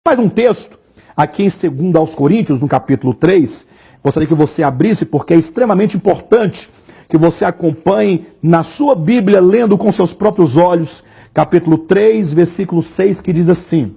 Mais um texto, aqui em 2 aos Coríntios, no capítulo 3, gostaria que você abrisse, porque é extremamente importante que você acompanhe na sua Bíblia, lendo com seus próprios olhos, capítulo 3, versículo 6, que diz assim: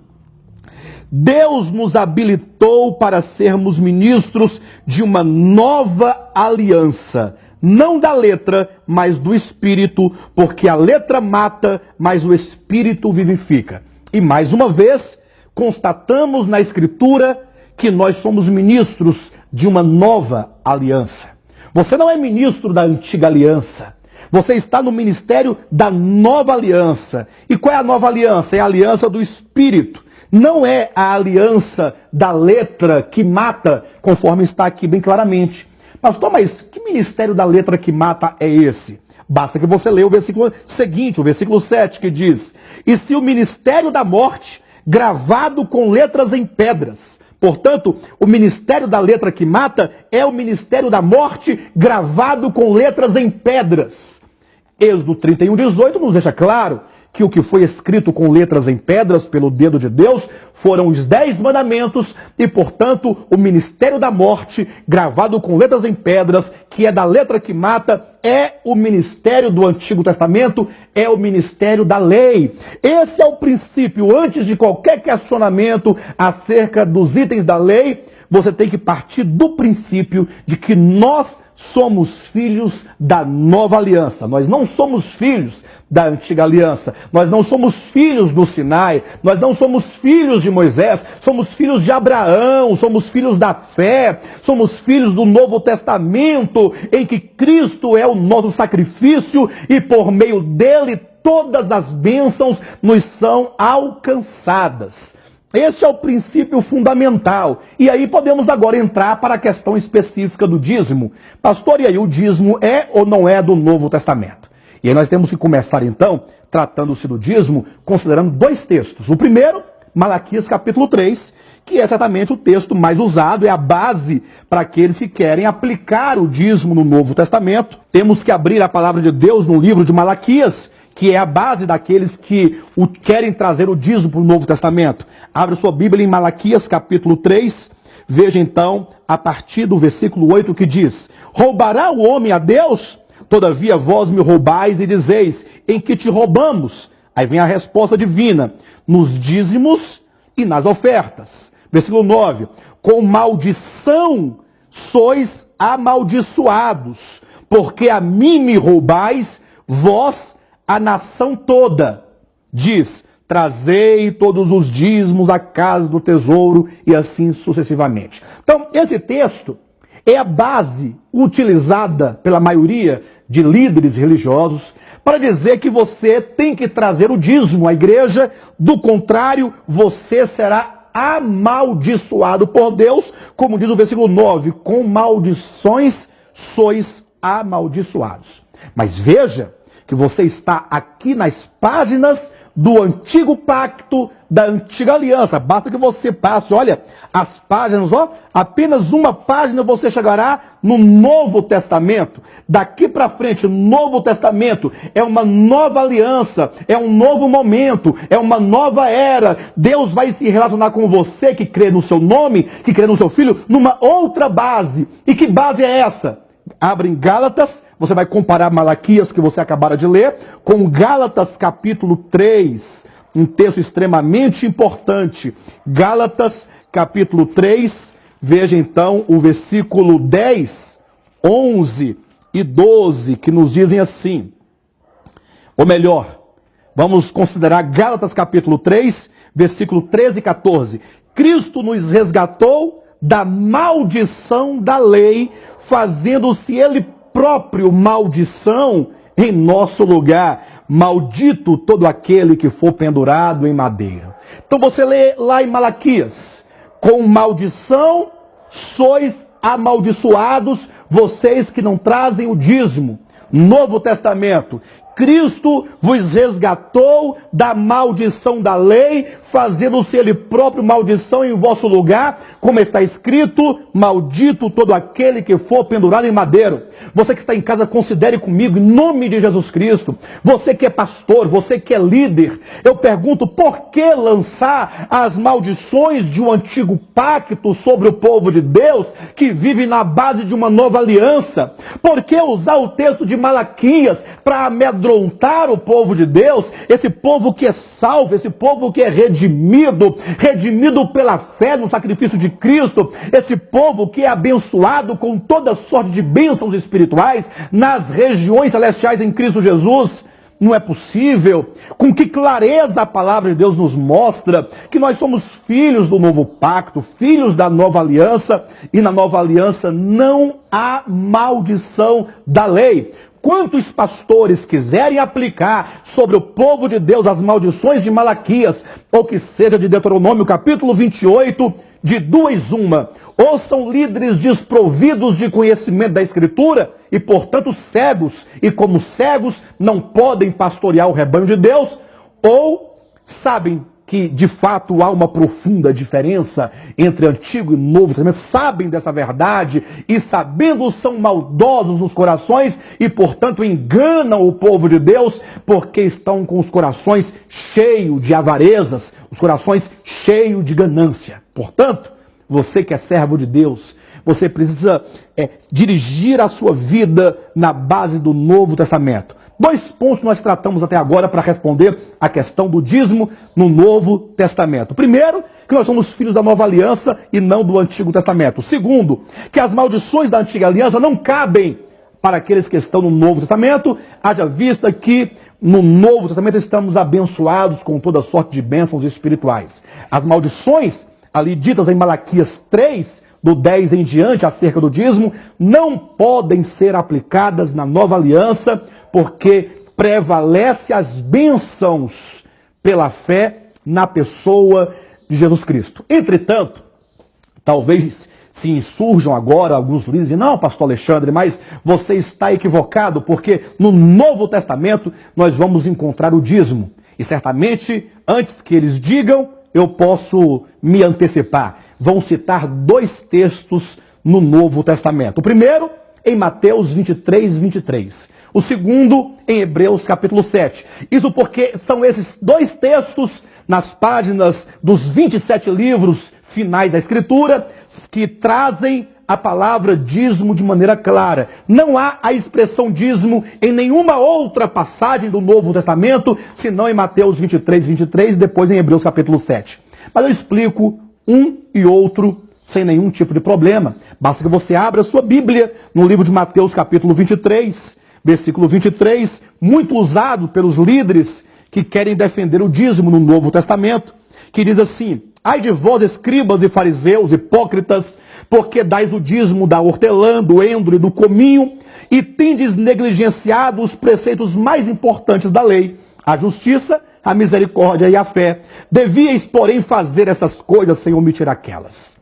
Deus nos habilitou para sermos ministros de uma nova aliança, não da letra, mas do Espírito, porque a letra mata, mas o Espírito vivifica. E mais uma vez, constatamos na Escritura que nós somos ministros de uma nova aliança. Você não é ministro da antiga aliança. Você está no ministério da nova aliança. E qual é a nova aliança? É a aliança do Espírito. Não é a aliança da letra que mata, conforme está aqui bem claramente. Pastor, mas que ministério da letra que mata é esse? Basta que você leia o versículo seguinte, o versículo 7, que diz: E se o ministério da morte, gravado com letras em pedras. Portanto, o ministério da letra que mata é o ministério da morte gravado com letras em pedras. Êxodo 31:18 nos deixa claro que o que foi escrito com letras em pedras pelo dedo de Deus foram os 10 mandamentos e, portanto, o ministério da morte gravado com letras em pedras, que é da letra que mata, é o ministério do Antigo Testamento, é o ministério da lei. Esse é o princípio. Antes de qualquer questionamento acerca dos itens da lei, você tem que partir do princípio de que nós somos filhos da nova aliança. Nós não somos filhos da antiga aliança. Nós não somos filhos do Sinai. Nós não somos filhos de Moisés. Somos filhos de Abraão. Somos filhos da fé. Somos filhos do Novo Testamento, em que Cristo é o nosso sacrifício e por meio dele todas as bênçãos nos são alcançadas. Este é o princípio fundamental. E aí podemos agora entrar para a questão específica do dízimo. Pastor, e aí o dízimo é ou não é do Novo Testamento? E aí nós temos que começar então, tratando-se do dízimo, considerando dois textos. O primeiro, Malaquias capítulo 3, que é certamente o texto mais usado, é a base para aqueles que querem aplicar o dízimo no Novo Testamento. Temos que abrir a palavra de Deus no livro de Malaquias, que é a base daqueles que querem trazer o dízimo para o Novo Testamento. Abre sua Bíblia em Malaquias capítulo 3, veja então a partir do versículo 8 que diz: Roubará o homem a Deus? Todavia vós me roubais e dizeis: em que te roubamos? Aí vem a resposta divina: nos dízimos e nas ofertas. Versículo 9: com maldição sois amaldiçoados, porque a mim me roubais, vós a nação toda. Diz: trazei todos os dízimos à casa do tesouro, e assim sucessivamente. Então, esse texto é a base utilizada pela maioria de líderes religiosos para dizer que você tem que trazer o dízimo à igreja, do contrário, você será amaldiçoado por Deus, como diz o versículo 9, com maldições sois amaldiçoados. Mas veja que você está aqui nas páginas do antigo pacto, da antiga aliança. Basta que você passe, olha, as páginas, apenas uma página você chegará no Novo Testamento. Daqui para frente, o Novo Testamento é uma nova aliança, é um novo momento, é uma nova era. Deus vai se relacionar com você que crê no seu nome, que crê no seu filho, numa outra base. E que base é essa? Abre em Gálatas, você vai comparar Malaquias, que você acabara de ler, com Gálatas capítulo 3, um texto extremamente importante. Gálatas capítulo 3, veja então o versículo 10, 11 e 12, que nos dizem assim. Ou melhor, vamos considerar Gálatas capítulo 3, versículo 13 e 14. Cristo nos resgatou da maldição da lei, fazendo-se ele próprio maldição em nosso lugar. Maldito todo aquele que for pendurado em madeiro. Então você lê lá em Malaquias: com maldição sois amaldiçoados, vocês que não trazem o dízimo. Novo Testamento: Cristo vos resgatou da maldição da lei, fazendo-se ele próprio maldição em vosso lugar, como está escrito, maldito todo aquele que for pendurado em madeiro. Você que está em casa, considere comigo, em nome de Jesus Cristo. Você que é pastor, você que é líder, eu pergunto, por que lançar as maldições de um antigo pacto sobre o povo de Deus, que vive na base de uma nova aliança? Por que usar o texto de Malaquias para amedrontar o povo de Deus, esse povo que é salvo, esse povo que é redimido pela fé no sacrifício de Cristo, esse povo que é abençoado com toda sorte de bênçãos espirituais nas regiões celestiais em Cristo Jesus? Não é possível. Com que clareza a palavra de Deus nos mostra que nós somos filhos do novo pacto, filhos da nova aliança, e na nova aliança não há maldição da lei. Quantos pastores quiserem aplicar sobre o povo de Deus as maldições de Malaquias, ou que seja de Deuteronômio capítulo 28, de duas uma, ou são líderes desprovidos de conhecimento da Escritura e, portanto, cegos, e como cegos não podem pastorear o rebanho de Deus, ou sabem que de fato há uma profunda diferença entre Antigo e Novo Testamento, sabem dessa verdade e, sabendo, são maldosos nos corações e, portanto, enganam o povo de Deus porque estão com os corações cheios de avarezas, os corações cheios de ganância. Portanto, você que é servo de Deus, você precisa dirigir a sua vida na base do Novo Testamento. 2 pontos nós tratamos até agora para responder a questão do dízimo no Novo Testamento. Primeiro, que nós somos filhos da Nova Aliança e não do Antigo Testamento. Segundo, que as maldições da Antiga Aliança não cabem para aqueles que estão no Novo Testamento, haja vista que no Novo Testamento estamos abençoados com toda sorte de bênçãos espirituais. As maldições ali ditas em Malaquias 3, do 10 em diante, acerca do dízimo, não podem ser aplicadas na nova aliança, porque prevalece as bênçãos pela fé na pessoa de Jesus Cristo. Entretanto, talvez se insurjam agora alguns líderes e dizem, não, pastor Alexandre, mas você está equivocado, porque no Novo Testamento nós vamos encontrar o dízimo. E certamente, antes que eles digam, eu posso me antecipar. Vão citar 2 textos no Novo Testamento. O primeiro, em Mateus 23, 23. O segundo, em Hebreus capítulo 7. Isso porque são esses 2 textos nas páginas dos 27 livros finais da Escritura que trazem a palavra dízimo de maneira clara. Não há a expressão dízimo em nenhuma outra passagem do Novo Testamento, senão em Mateus 23, 23 e depois em Hebreus capítulo 7. Mas eu explico um e outro sem nenhum tipo de problema. Basta que você abra a sua Bíblia no livro de Mateus capítulo 23, versículo 23, muito usado pelos líderes que querem defender o dízimo no Novo Testamento, que diz assim: ai de vós, escribas e fariseus, hipócritas, porque dais o dízimo da hortelã, do endro e do cominho, e tendes negligenciado os preceitos mais importantes da lei, a justiça, a misericórdia e a fé. Devíeis, porém, fazer essas coisas sem omitir aquelas.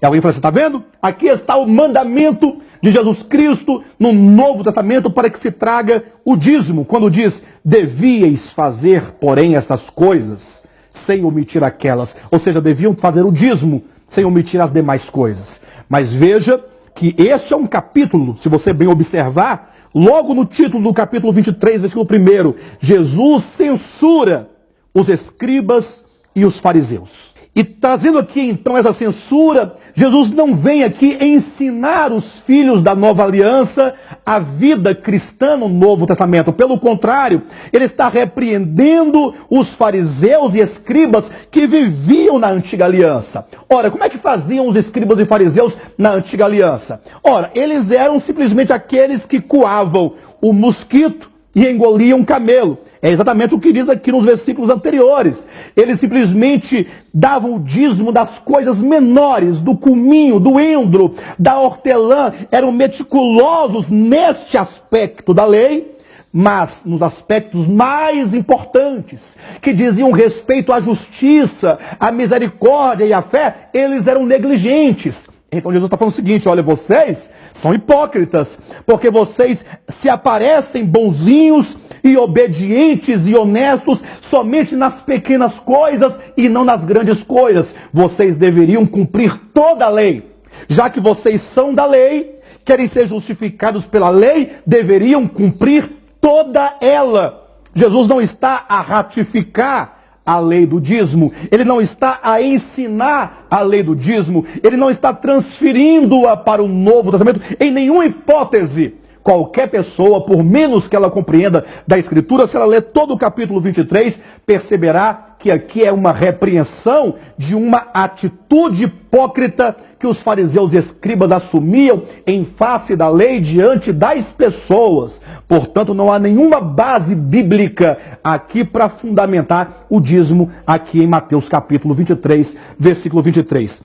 E alguém fala assim, está vendo? Aqui está o mandamento de Jesus Cristo no Novo Testamento para que se traga o dízimo. Quando diz, devíeis fazer, porém, estas coisas sem omitir aquelas. Ou seja, deviam fazer o dízimo sem omitir as demais coisas. Mas veja que este é um capítulo, se você bem observar, logo no título do capítulo 23, versículo 1, Jesus censura os escribas e os fariseus. E trazendo aqui então essa censura, Jesus não vem aqui ensinar os filhos da nova aliança a vida cristã no Novo Testamento. Pelo contrário, ele está repreendendo os fariseus e escribas que viviam na antiga aliança. Ora, como é que faziam os escribas e fariseus na antiga aliança? Ora, eles eram simplesmente aqueles que coavam o mosquito e engoliam um camelo. É exatamente o que diz aqui nos versículos anteriores. Eles simplesmente davam o dízimo das coisas menores, do cominho, do endro, da hortelã. Eram meticulosos neste aspecto da lei, mas nos aspectos mais importantes, que diziam respeito à justiça, à misericórdia e à fé, eles eram negligentes. Então Jesus está falando o seguinte, olha, vocês são hipócritas, porque vocês se aparecem bonzinhos e obedientes e honestos somente nas pequenas coisas e não nas grandes coisas. Vocês deveriam cumprir toda a lei. Já que vocês são da lei, querem ser justificados pela lei, deveriam cumprir toda ela. Jesus não está a ratificar a lei do dízimo, ele não está a ensinar a lei do dízimo, ele não está transferindo-a para o Novo Testamento em nenhuma hipótese. Qualquer pessoa, por menos que ela compreenda da Escritura, se ela ler todo o capítulo 23, perceberá que aqui é uma repreensão de uma atitude hipócrita que os fariseus e escribas assumiam em face da lei diante das pessoas. Portanto, não há nenhuma base bíblica aqui para fundamentar o dízimo aqui em Mateus capítulo 23, versículo 23.